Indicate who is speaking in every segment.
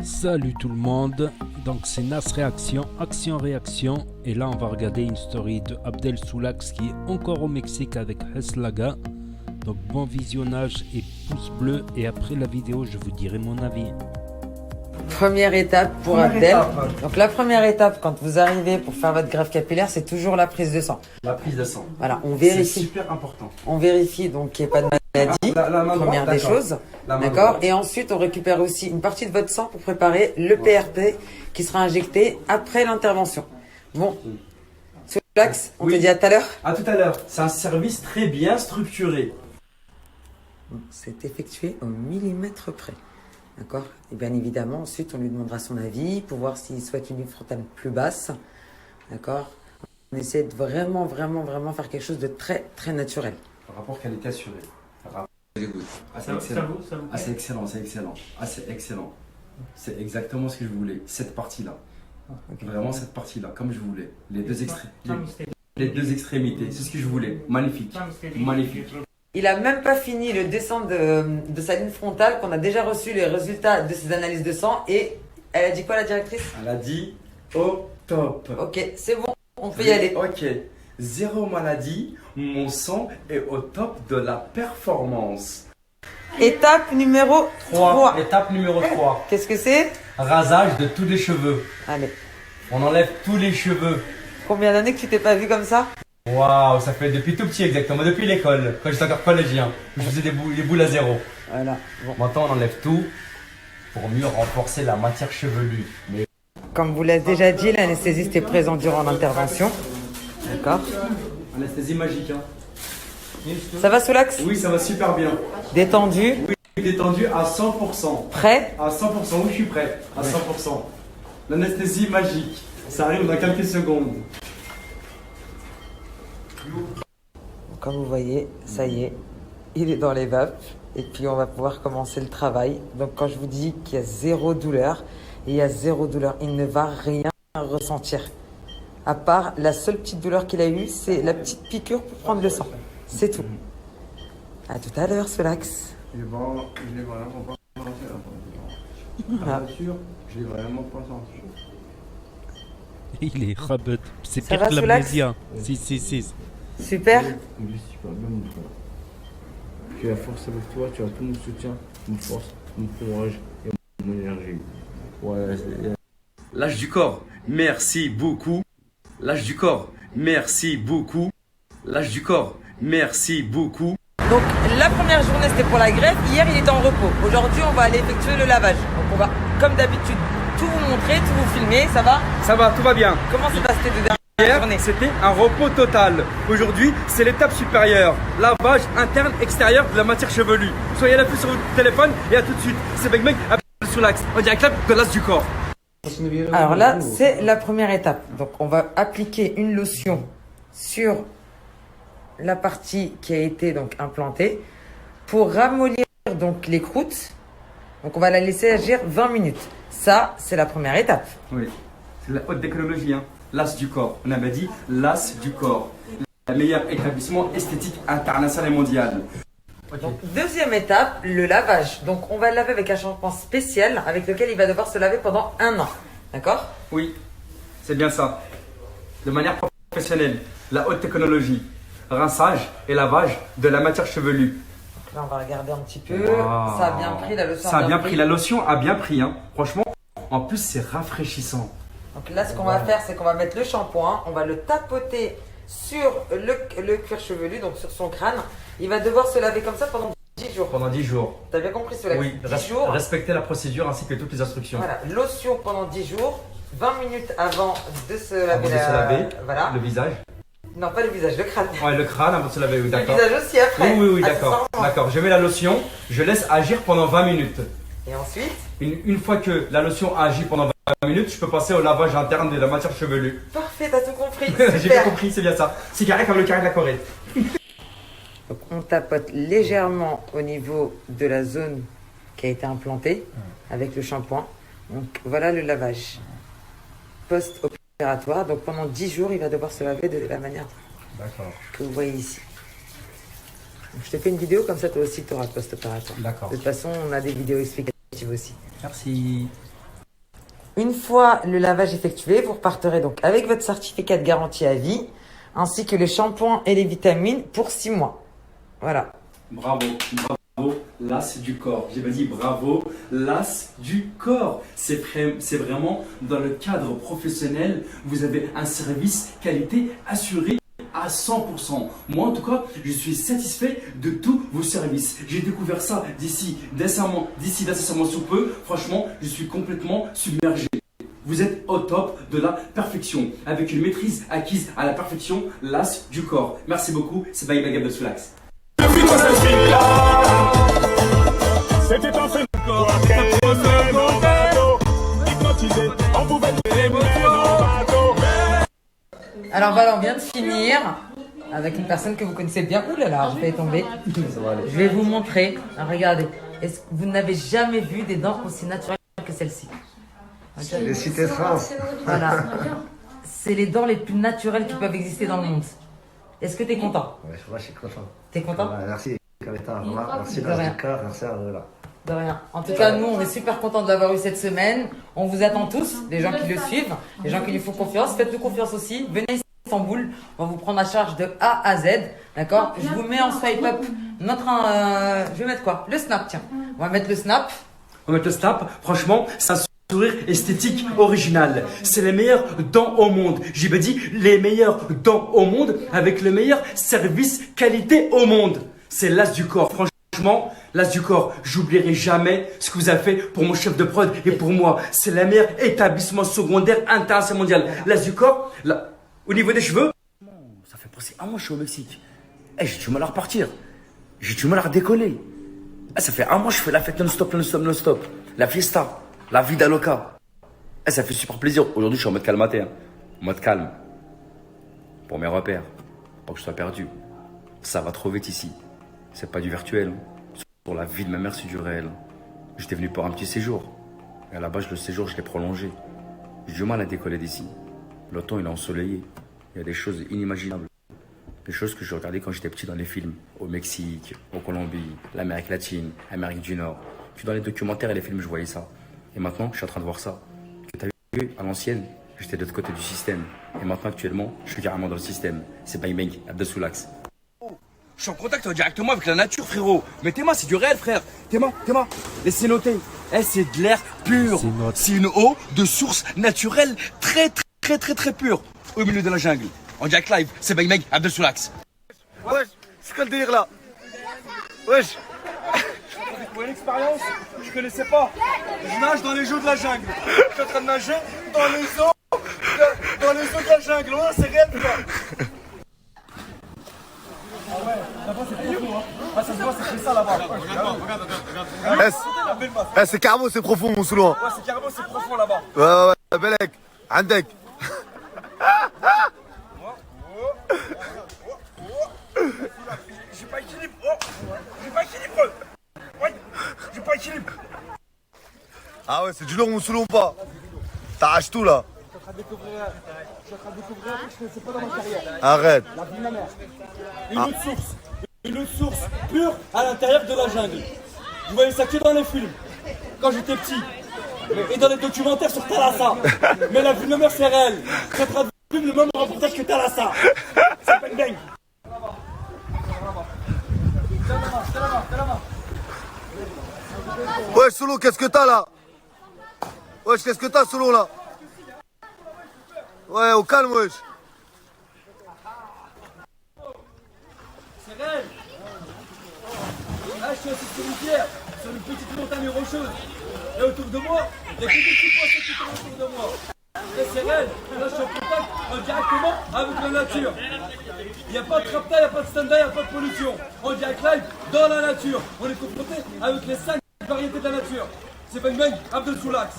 Speaker 1: Salut tout le monde, donc c'est Nas Réaction, Action Réaction, et là on va regarder une story de Abdel Soulax qui est encore au Mexique avec Heslaga. Donc bon visionnage et pouce bleu, et après la vidéo je vous dirai mon avis.
Speaker 2: Première étape pour Abdel. Donc la première étape quand vous arrivez pour faire votre greffe capillaire, c'est toujours la prise de sang.
Speaker 3: La prise de sang.
Speaker 2: Voilà, on
Speaker 3: C'est
Speaker 2: vérifie.
Speaker 3: super important.
Speaker 2: On vérifie donc qu'il n'y ait pas de maladie.
Speaker 3: La main
Speaker 2: Première
Speaker 3: droite,
Speaker 2: des
Speaker 3: d'accord.
Speaker 2: choses.
Speaker 3: La main
Speaker 2: D'accord.
Speaker 3: droite.
Speaker 2: Et ensuite, on récupère aussi une partie de votre sang pour préparer le PRP qui sera injecté après l'intervention. Bon. Soulax, on
Speaker 3: Oui.
Speaker 2: te dit à tout à l'heure.
Speaker 3: À tout à l'heure. C'est un service très bien structuré.
Speaker 2: C'est effectué au millimètre près. D'accord. Et bien évidemment, ensuite, on lui demandera son avis pour voir s'il souhaite une ligne frontale plus basse. D'accord. On essaie de vraiment faire quelque chose de très, très naturel.
Speaker 3: Rapport qualité assuré. Ah, c'est
Speaker 4: Ça
Speaker 3: excellent.
Speaker 4: vous plaît.
Speaker 3: Ah, c'est excellent, c'est excellent. Ah, c'est excellent. C'est exactement ce que je voulais. Cette partie-là.
Speaker 2: Ok.
Speaker 3: Vraiment cette partie-là, comme je voulais. Les deux extrémités. C'est ce que je voulais. Magnifique. Magnifique.
Speaker 2: Il a même pas fini le descente de sa ligne frontale qu'on a déjà reçu les résultats de ses analyses de sang et elle a dit quoi la directrice?
Speaker 3: Elle a dit au top.
Speaker 2: Ok, c'est bon, on peut y aller.
Speaker 3: Ok. Zéro maladie. Mon sang est au top de la performance.
Speaker 2: Étape numéro 3.
Speaker 3: Étape numéro 3.
Speaker 2: Qu'est-ce que c'est?
Speaker 3: Rasage de tous les cheveux.
Speaker 2: Allez,
Speaker 3: On enlève tous les cheveux.
Speaker 2: combien d'années que tu t'es pas vu comme ça?
Speaker 3: Waouh, ça fait depuis tout petit exactement, depuis l'école, quand j'étais encore collégien. Je faisais des boules à zéro.
Speaker 2: Voilà, bon.
Speaker 3: Maintenant on enlève tout pour mieux renforcer la matière chevelue. Mais
Speaker 2: Comme vous l'avez déjà dit, l'anesthésiste est présent durant l'intervention. D'accord.
Speaker 3: anesthésie magique hein.
Speaker 2: Ça va Soulax?
Speaker 3: Oui, ça va super bien.
Speaker 2: Détendu,
Speaker 3: Oui, détendu à 100%.
Speaker 2: prêt?
Speaker 3: À 100%, oui je suis prêt. À 100%. L'anesthésie magique, ça arrive dans quelques secondes.
Speaker 2: Comme vous voyez, ça y est, il est dans les vapes. Et puis on va pouvoir commencer le travail. Donc quand je vous dis qu'il y a zéro douleur, il y a zéro douleur. Il ne va rien ressentir. À part la seule petite douleur qu'il a eue, c'est la petite piqûre pour prendre le sang. C'est tout. À tout à l'heure, Soulax.
Speaker 5: Je l'ai vraiment pas senti là.
Speaker 2: Ah.
Speaker 5: La voiture, je l'ai vraiment pas senti.
Speaker 1: Il est rabat, c'est
Speaker 2: Ça
Speaker 1: pire
Speaker 2: va,
Speaker 1: que
Speaker 2: Soulax?
Speaker 1: l'amnésia. Si.
Speaker 2: Super.
Speaker 5: Oui, super bien mon frère. Tu as la force avec toi, tu as tout mon soutien, mon force, mon courage et mon énergie. Ouais,
Speaker 3: L'âge du corps, merci beaucoup. L'âge du corps, merci beaucoup. L'âge du corps, merci beaucoup.
Speaker 2: Donc la première journée c'était pour la greffe. Hier il était en repos. Aujourd'hui on va aller effectuer le lavage. Donc on va comme d'habitude tout vous montrer, tout vous filmer. Ça va?
Speaker 3: Ça va, tout va bien.
Speaker 2: Comment s'est passé tes deux dernières
Speaker 3: Hier,
Speaker 2: journées?
Speaker 3: c'était un repos total. Aujourd'hui, c'est l'étape supérieure. Lavage interne, extérieur de la matière chevelue. Soyez à l'affût sur votre téléphone et à tout de suite. C'est Big Mec sur l'axe. On dirait clap de l'as du corps.
Speaker 2: Alors là, c'est la première étape. Donc, on va appliquer une lotion sur la partie qui a été donc implantée pour ramollir donc les croûtes. Donc, on va la laisser agir 20 minutes. Ça, c'est la première étape.
Speaker 3: Oui, c'est la haute technologie, hein. L'as du corps. On avait dit l'as du corps. Le meilleur établissement esthétique international et mondial.
Speaker 2: Donc, deuxième étape, le lavage. Donc, on va le laver avec un shampoing spécial avec lequel il va devoir se laver pendant 1 an. D'accord?
Speaker 3: Oui, c'est bien ça. De manière professionnelle, la haute technologie. Rinçage et lavage de la matière chevelue.
Speaker 2: Là, on va regarder un petit peu.
Speaker 3: Waouh.
Speaker 2: Ça a bien pris, la lotion
Speaker 3: Ça a bien pris. La lotion a bien pris, hein. Franchement, en plus, c'est rafraîchissant.
Speaker 2: Donc là, ce qu'on va faire, c'est qu'on va mettre le shampoing, on va le tapoter sur le cuir chevelu, donc sur son crâne. Il va devoir se laver comme ça pendant 10 jours.
Speaker 3: Pendant 10 jours.
Speaker 2: T'as bien compris cela?
Speaker 3: Oui,
Speaker 2: 10 jours.
Speaker 3: respecter la procédure ainsi que toutes les instructions.
Speaker 2: Voilà, lotion pendant 10 jours, 20 minutes avant de se
Speaker 3: Avant
Speaker 2: laver
Speaker 3: de se laver,
Speaker 2: Voilà.
Speaker 3: le visage.
Speaker 2: Non, pas le visage, le crâne.
Speaker 3: Ouais, le crâne avant de se laver, oui,
Speaker 2: Le
Speaker 3: d'accord.
Speaker 2: visage aussi après.
Speaker 3: Oui, d'accord.
Speaker 2: Accessoirement.
Speaker 3: D'accord, je mets la lotion, je laisse agir pendant 20 minutes.
Speaker 2: Et ensuite,
Speaker 3: Une fois que la lotion a agi pendant 20 minutes, je peux passer au lavage interne de la matière chevelue.
Speaker 2: parfait, t'as tout compris.
Speaker 3: J'ai bien
Speaker 2: Super.
Speaker 3: compris, c'est bien ça. C'est carré comme le carré de la Corée.
Speaker 2: Donc, on tapote légèrement au niveau de la zone qui a été implantée avec le shampoing. Donc voilà le lavage post-opératoire. Donc pendant 10 jours, il va devoir se laver de la manière
Speaker 3: D'accord.
Speaker 2: que vous voyez ici. Donc, je te fais une vidéo comme ça, toi aussi tu auras post-opératoire.
Speaker 3: D'accord.
Speaker 2: De toute façon, on a des vidéos explicatives aussi.
Speaker 3: Merci.
Speaker 2: Une fois le lavage effectué, vous repartirez donc avec votre certificat de garantie à vie, ainsi que les shampoings et les vitamines pour 6 mois. Voilà.
Speaker 3: Bravo, bravo, l'as du corps. J'ai pas dit bravo, l'as du corps. C'est vraiment dans le cadre professionnel, vous avez un service qualité assuré à 100%. Moi en tout cas, je suis satisfait de tous vos services. J'ai découvert ça d'ici décemment sous peu. Franchement, je suis complètement submergé. Vous êtes au top de la perfection, avec une maîtrise acquise à la perfection, l'as du corps. Merci beaucoup, c'est Baï Bagab de Soulax.
Speaker 4: C'était un fait
Speaker 2: Alors voilà, on vient de finir avec une personne que vous connaissez bien. Ouh là là, je vais tomber. Je vais vous montrer. Alors, regardez, est-ce que vous n'avez jamais vu des dents aussi naturelles que celle-ci?
Speaker 6: Les cités France.
Speaker 2: Voilà. C'est les dents les plus naturelles qui peuvent exister dans le monde. Est-ce que tu es content?
Speaker 6: Ouais, moi je suis content.
Speaker 2: T'es content?
Speaker 6: Ouais, merci, Kaleta. Merci,
Speaker 2: De rien.
Speaker 6: merci à vous là.
Speaker 2: De rien. En tout cas, nous, on est super contents de l'avoir eu cette semaine. On vous attend tous, les gens qui le suivent, les gens qui lui font confiance. Faites-nous confiance aussi. Venez ici à Istanbul. On va vous prendre en charge de A à Z. D'accord? Je vous mets en swipe up notre... je vais mettre quoi? Le snap, tiens. On va mettre le snap.
Speaker 3: On va mettre le snap. Franchement, c'est un sourire esthétique original. C'est les meilleures dents au monde. J'ai pas dit les meilleures dents au monde avec le meilleur service qualité au monde. C'est l'as du corps. Franchement, l'as du corps. J'oublierai jamais ce que vous avez fait pour mon chef de prod et pour moi. C'est le meilleur établissement secondaire international mondial. L'as du corps, là, au niveau des cheveux.
Speaker 5: Ça fait passer un mois que je suis au Mexique. J'ai du mal à repartir. J'ai du mal à redécoller. Ça fait un mois que je fais la fête non-stop, non-stop, non-stop. La fiesta, la vida loca. Ça fait super plaisir. Aujourd'hui, je suis en mode calmaté. En mode calme. Pour mes repères. Pour que je sois perdu. Ça va trop vite ici. C'est pas du virtuel. Pour la vie de ma mère, c'est du réel. J'étais venu pour un petit séjour. Et à la base, le séjour, je l'ai prolongé. J'ai du mal à décoller d'ici. Le temps, il est ensoleillé. Il y a des choses inimaginables. Des choses que je regardais quand j'étais petit dans les films. Au Mexique, en Colombie, l'Amérique latine, l'Amérique du Nord. Puis dans les documentaires et les films, je voyais ça. Et maintenant, je suis en train de voir ça. Que t'as vu, à l'ancienne, j'étais de l'autre côté du système. Et maintenant, actuellement, je suis carrément dans le système. C'est Bang Bang, Abdel Soulax.
Speaker 3: Je suis en contact directement avec la nature, frérot. Mais Théma, c'est du réel, frère. Théma, laissez noter. C'est de l'air pur. C'est une eau de source naturelle très pure. Au milieu de la jungle. En direct live, c'est Bang Bang, Abdel Soulax.
Speaker 7: Wesh, c'est quoi le délire là? Wesh.
Speaker 3: Pour une expérience, je connaissais pas. Je nage dans les eaux de la jungle. Je suis en train de nager dans les eaux de la jungle. Ouais, c'est réel, quoi. Ah ouais, là-bas c'est profond, hein. Ah, ça se voit, c'est ça là-bas.
Speaker 7: Regarde. C'est carrément, c'est profond, mon Soulouan.
Speaker 3: Ouais, c'est carrément, c'est profond là-bas.
Speaker 7: Ouais, Belek, Andek.
Speaker 3: J'ai pas équilibre. J'ai pas équilibre. Ouais, j'ai pas équilibre.
Speaker 7: Ah ouais, c'est du long, mon Soulouan, pas. T'arraches tout là.
Speaker 3: Je suis en train de découvrir un truc que je connaissais pas dans ma carrière.
Speaker 7: Arrête.
Speaker 3: La vie de ma mère. Une autre source pure à l'intérieur de la jungle. Vous voyez ça que dans les films, quand j'étais petit, et dans les documentaires sur Thalassa. Mais la vie de ma mère, c'est réel. Je suis en train de vivre le même reportage que Thalassa. C'est Bang Bang.
Speaker 7: Ouais, Soulou, qu'est-ce que t'as là? Wesh, qu'est-ce que t'as, Soulou là? Ouais, au calme, wesh.
Speaker 3: C'est réel. Là, je suis assis sur une pierre, sur une petite montagne rocheuse. Et autour de moi, il y a que des petits poissons qui tournent autour de moi. Et c'est réel. Là, je suis en contact directement avec la nature. Il n'y a pas de rapta, il n'y a pas de stand-by, il n'y a pas de pollution. On direct live dans la nature. On est confronté avec les 5 variétés de la nature. C'est Bang Bang, Abdel Soulax.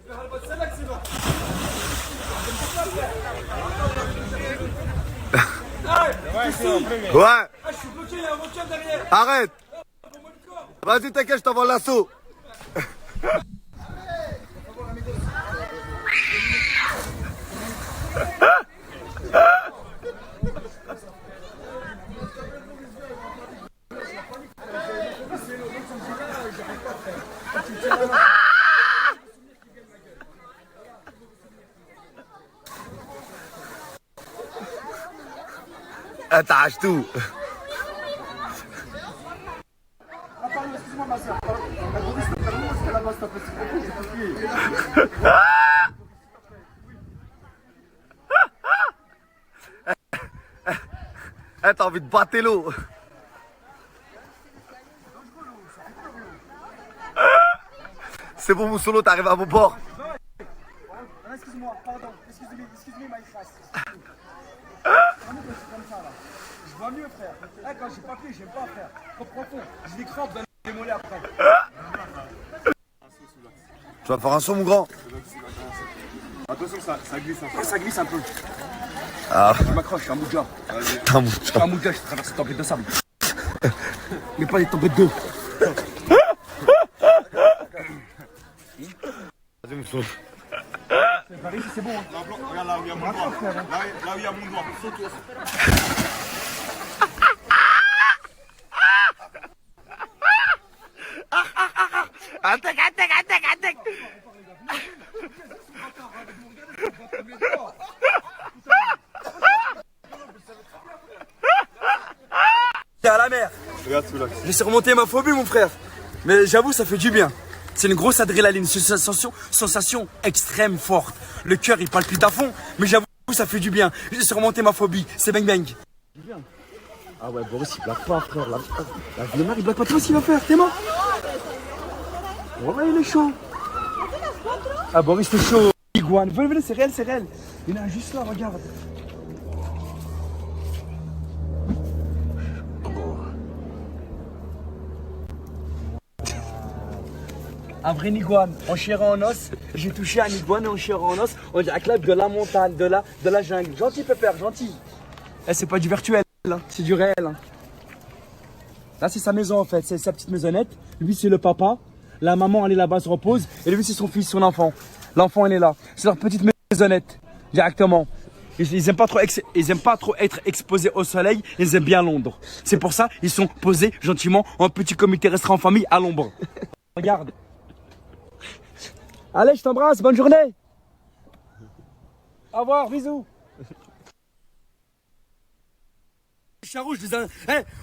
Speaker 3: C'est là que c'est bon. Arrête, ici.
Speaker 7: Ouais,
Speaker 3: Ah, je suis bloqué, il y a un requin derrière.
Speaker 7: arrête. Vas-y, t'inquiète, je t'envoie l'assaut. t'arraches tout. Eh, t'as envie de battre l'eau. C'est bon, Moussolo, t'arrives à mon bord.
Speaker 8: Excuse-moi, pardon. Excuse-moi, my friend. Je vois mieux, frère. Eh, quand j'ai pas pied, j'aime pas, frère. Trop profond. J'ai des crampes dans les mollets après.
Speaker 7: Tu vas faire un son, mon grand?
Speaker 8: Attention, ça glisse un peu. Ça glisse un peu.
Speaker 7: Ah.
Speaker 8: Je m'accroche, je suis un moudja.
Speaker 7: T'as un
Speaker 8: Je suis un moudja, je traverse une tempête de sable. Mais pas des tempêtes d'eau.
Speaker 7: Vas-y, Moussolo.
Speaker 8: C'est bon. Hein.
Speaker 4: Regarde là où il y a mon doigt. Là où il y a mon doigt.
Speaker 8: T'es à la mer.
Speaker 4: Regarde celui-là.
Speaker 8: J'ai surmonté ma phobie, mon frère. Mais j'avoue, ça fait du bien. C'est une grosse adrénaline, une sensation extrême forte. Le cœur, il palpite à fond, mais j'avoue, ça fait du bien. J'ai surmonté ma phobie. C'est bang bang. Ah ouais, Boris, il blague pas, frère. La vie de mère, il blague pas. Tu vois ce qu'il va faire? T'es mort? Ouais, il est chaud. Ah, Boris, t'es chaud. Iguane. Venez, c'est réel, c'est réel. Il y en a un juste là, regarde. Un vrai iguane en chair et en os. J'ai touché un iguane en chair et en os. On dirait que là, de la montagne, de la jungle. Gentil, pépère, gentil. Eh, c'est pas du virtuel, hein. C'est du réel. Hein. Là, c'est sa maison en fait. C'est sa petite maisonnette. Lui, c'est le papa. La maman, elle est là-bas, se repose. Et lui, c'est son fils, son enfant. L'enfant, il est là. C'est leur petite maisonnette, directement. Ils aiment pas trop être exposés au soleil. Ils aiment bien l'ombre. C'est pour ça, ils sont posés gentiment en petit comité restreint en famille à l'ombre. Regarde. Allez, je t'embrasse, bonne journée. Au revoir, bisous. Les charros,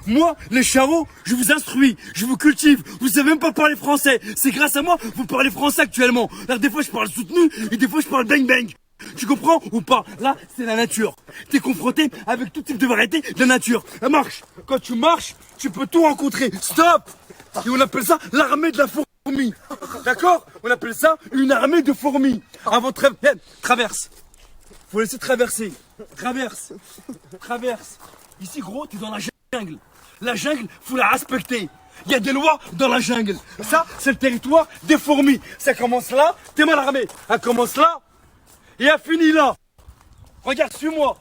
Speaker 8: moi, les charros, je vous instruis, je vous cultive. Vous savez même pas parler français. C'est grâce à moi que vous parlez français actuellement. Alors, des fois, je parle soutenu et des fois, je parle bang bang. Tu comprends ou pas? Là, c'est la nature. T'es confronté avec tout type de variété de la nature. La marche. Quand tu marches, tu peux tout rencontrer. Stop. Et on appelle ça l'armée de la fourmi. D'accord? On appelle ça une armée de fourmis. Avant traverse. Faut laisser traverser. Traverse. Ici, gros, t'es dans la jungle. La jungle, faut la respecter. Il y a des lois dans la jungle. Ça, c'est le territoire des fourmis. Ça commence là, t'es mal armé. Elle commence là et elle finit là. Regarde, suis-moi.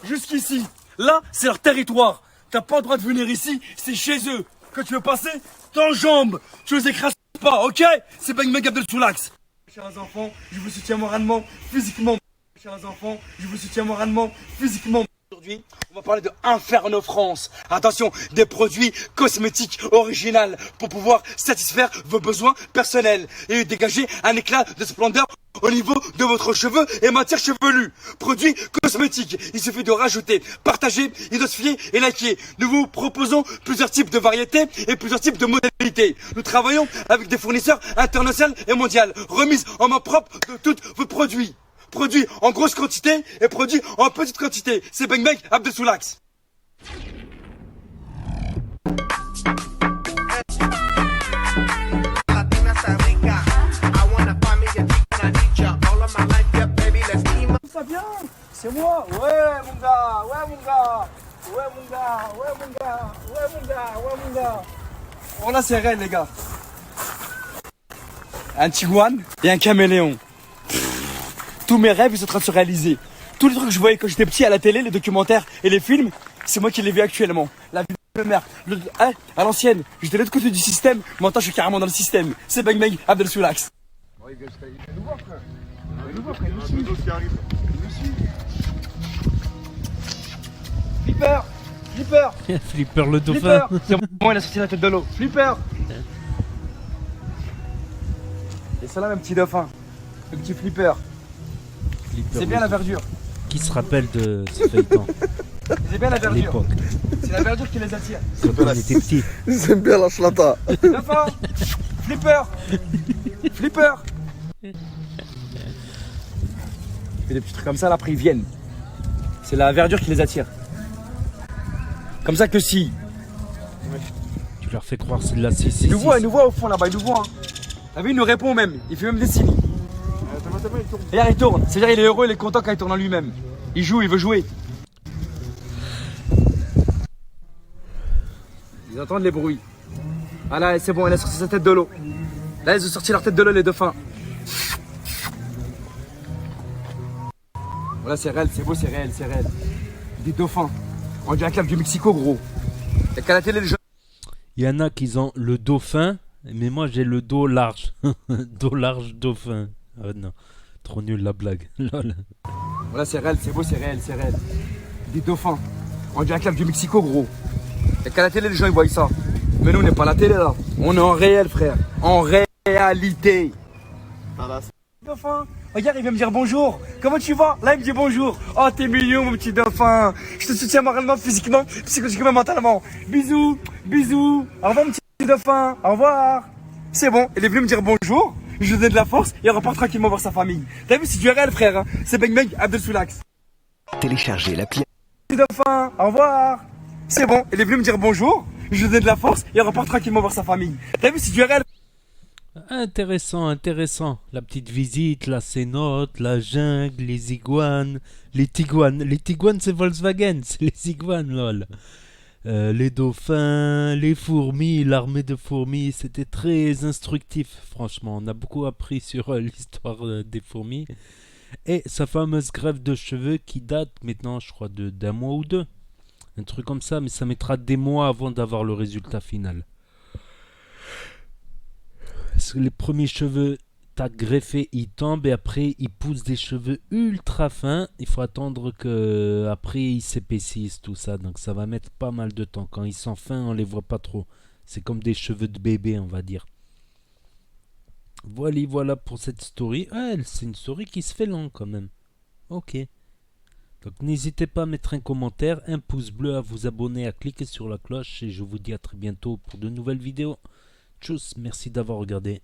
Speaker 8: Jusqu'ici. Là, c'est leur territoire. T'as pas le droit de venir ici, c'est chez eux. Quand tu veux passer, t'enjambes. Tu les écrases pas, ok? C'est Bang Bang Abdel Soulax. Chers enfants, je vous soutiens moralement, physiquement. Chers enfants, je vous soutiens moralement, physiquement. Aujourd'hui, on va parler de Inferno France. Attention, des produits cosmétiques originaux pour pouvoir satisfaire vos besoins personnels et dégager un éclat de splendeur au niveau de votre cheveux et matière chevelue. Produits cosmétiques, il suffit de rajouter, partager, identifier et liker. Nous vous proposons plusieurs types de variétés et plusieurs types de modalités. Nous travaillons avec des fournisseurs internationaux et mondiaux. Remise en main propre de tous vos produits. Produits en grosse quantité et produits en petite quantité. C'est Bang Bang Abdel Soulax. Ça vient, c'est moi. Ouais mon gars. Bon là c'est réel les gars. Un tigouane et un caméléon. Tous mes rêves ils sont en train de se réaliser. Tous les trucs que je voyais quand j'étais petit à la télé, les documentaires et les films, c'est moi qui les vis actuellement. La vie de mère, à l'ancienne, j'étais de l'autre côté du système, maintenant je suis carrément dans le système. C'est Bang Bang Abdel Soulax.
Speaker 4: Il nous voit, frère. Il nous suit. Qui arrive.
Speaker 8: Flipper.
Speaker 1: Flipper le dauphin.
Speaker 8: C'est bon, il a sorti la tête de l'eau. Flipper. Et c'est là, mon petit dauphin. Le petit Flipper.
Speaker 1: Flipper
Speaker 8: C'est bien la verdure.
Speaker 1: Qui se rappelle de ce feuilleton?
Speaker 8: Ils aiment bien la
Speaker 1: à
Speaker 8: verdure.
Speaker 1: l'époque,
Speaker 8: C'est la verdure qui les attire.
Speaker 1: quand on était petits.
Speaker 6: Ils aiment bien la chlata.
Speaker 8: Dauphin, Flipper, Flipper. Il fait des petits trucs comme ça, là, après ils viennent. C'est la verdure qui les attire. Comme ça que si.
Speaker 1: Tu leur fais croire c'est de la 666.
Speaker 8: Il nous voit au fond là-bas, il nous voit. Hein. T'as vu, il nous répond même. Il fait même des signes. Regarde, il tourne. C'est-à-dire, il est heureux, il est content quand il tourne en lui-même. Il joue, il veut jouer. Ils entendent les bruits. Ah là, c'est bon, elle a sorti sa tête de l'eau. Là, ils ont sorti leur tête de l'eau, les dauphins. Voilà, c'est réel, c'est beau, c'est réel, c'est réel. Des dauphins. On dirait un club du Mexico, gros. Y'a qu'à la télé, les gens.
Speaker 1: Il y en a qui ont le dauphin, mais moi j'ai le dos large. Dos large dauphin. Oh non, trop nul la blague. Lol.
Speaker 8: Voilà, c'est réel, c'est beau, c'est réel, c'est réel. Des dauphins. On dirait un club du Mexico, gros. Y'a qu'à la télé, les gens, ils voient ça. Mais nous, on n'est pas à la télé, là. On est en réel, frère. En réalité. Dauphin, regarde, il vient me dire bonjour. Comment tu vas? Là, il me dit bonjour. Oh, t'es mignon, mon petit dauphin. Je te soutiens moralement, physiquement, psychologiquement, mentalement. Bisous, bisous. Au revoir, mon petit dauphin. Au revoir. C'est bon, il est venu me dire bonjour. Je lui donne de la force et on repart tranquillement voir sa famille. T'as vu, c'est du réel, frère. Hein. C'est Bang Bang, Abdel Soulax.
Speaker 9: Téléchargez l'appli.
Speaker 8: Petit dauphin, au revoir. C'est bon, il est venu me dire bonjour. Je lui donne de la force et on repart tranquillement voir sa famille. T'as vu, c'est du réel.
Speaker 1: Intéressant, intéressant. La petite visite, la cénote, la jungle, les iguanes, les tiguanes. Les tiguanes, c'est Volkswagen, c'est les iguanes, lol. Les dauphins, les fourmis, l'armée de fourmis, c'était très instructif, franchement. On a beaucoup appris sur l'histoire des fourmis. Et sa fameuse greffe de cheveux qui date maintenant, je crois, d'un mois ou deux. Un truc comme ça, mais ça mettra des mois avant d'avoir le résultat final. Parce que les premiers cheveux, t'as greffé, ils tombent et après ils poussent des cheveux ultra fins. Il faut attendre que après ils s'épaississent, tout ça. Donc ça va mettre pas mal de temps. Quand ils sont fins, on les voit pas trop. C'est comme des cheveux de bébé, on va dire. Voilà pour cette story. Ah, c'est une story qui se fait longue quand même. Ok. Donc n'hésitez pas à mettre un commentaire, un pouce bleu, à vous abonner, à cliquer sur la cloche. Et je vous dis à très bientôt pour de nouvelles vidéos. Tchuss, merci d'avoir regardé.